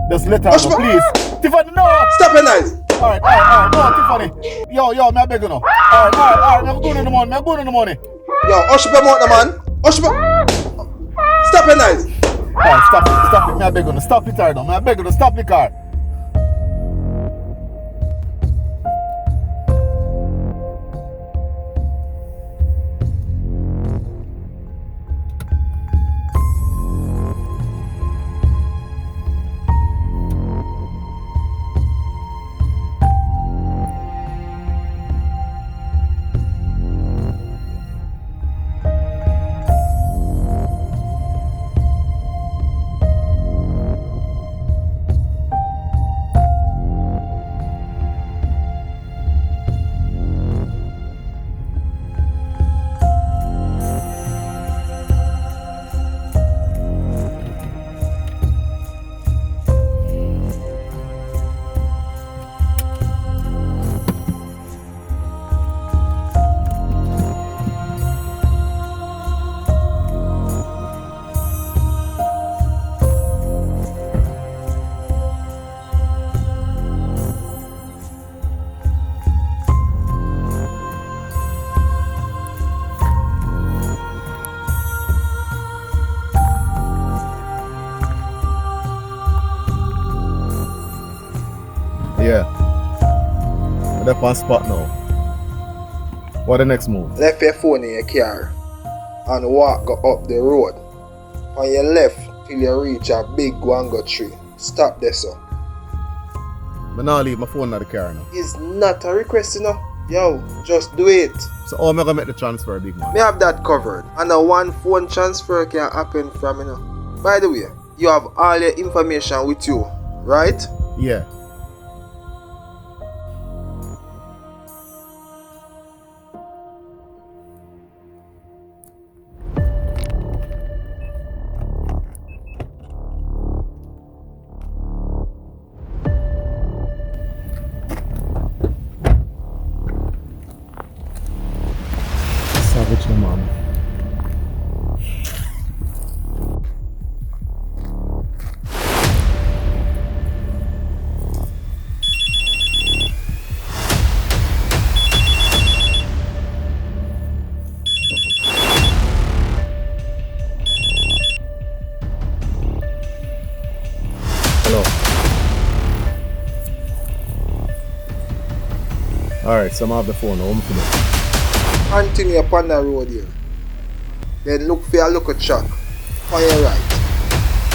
Just let her go, please. Tiffany, no! Stop it, nice. Alright, no, Tiffany. Yo, me I beg you now. Alright, me going in the money. Yo, hush up your mouth, man. Hush up. Stop it, nice. Alright, stop it, me I beg you now. Stop it, me I beg you now, stop the car. Yeah. We're up on spot now. What the next move? Left your phone in your car and walk up the road. On your left till you reach a big guango tree. Stop there, sir. But now leave my phone in the car now. It's not a request, you know. Yo, just do it. So how am I gonna make the transfer, big man? Me have that covered. And a one phone transfer can happen from, you know. By the way, you have all your information with you, right? Yeah. Savage, man. Hello. Alright, so I'm off the phone. Home for me. Continue upon the road here. Then look for a local truck. On your right.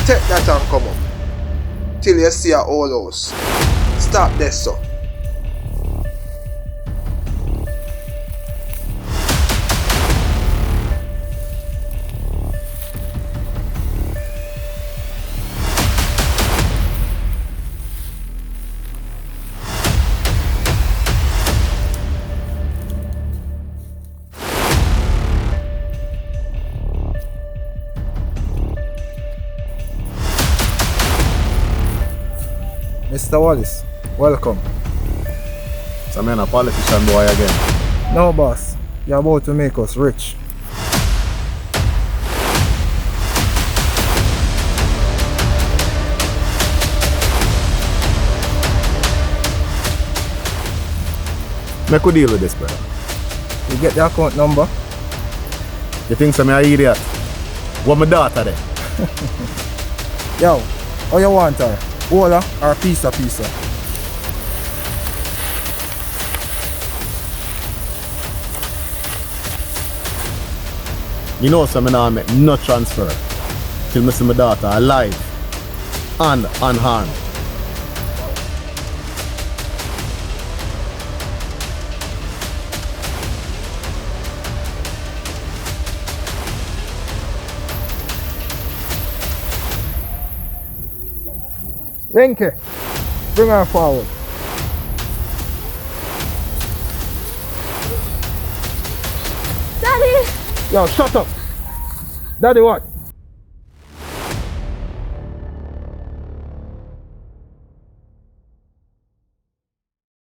Take that and come up. Till you see a old house. Stop there, sir. Mr. Wallace, welcome. So I'm a politician boy again. No, boss. You're about to make us rich. Make a deal with this, brother. You get the account number? You think I'm an idiot? What my daughter there? Yo, how you want her? Whole or piece? You know, so I make no transfer till I see my daughter alive and unharmed. Linky, bring her forward. Daddy! Yo, shut up. Daddy what?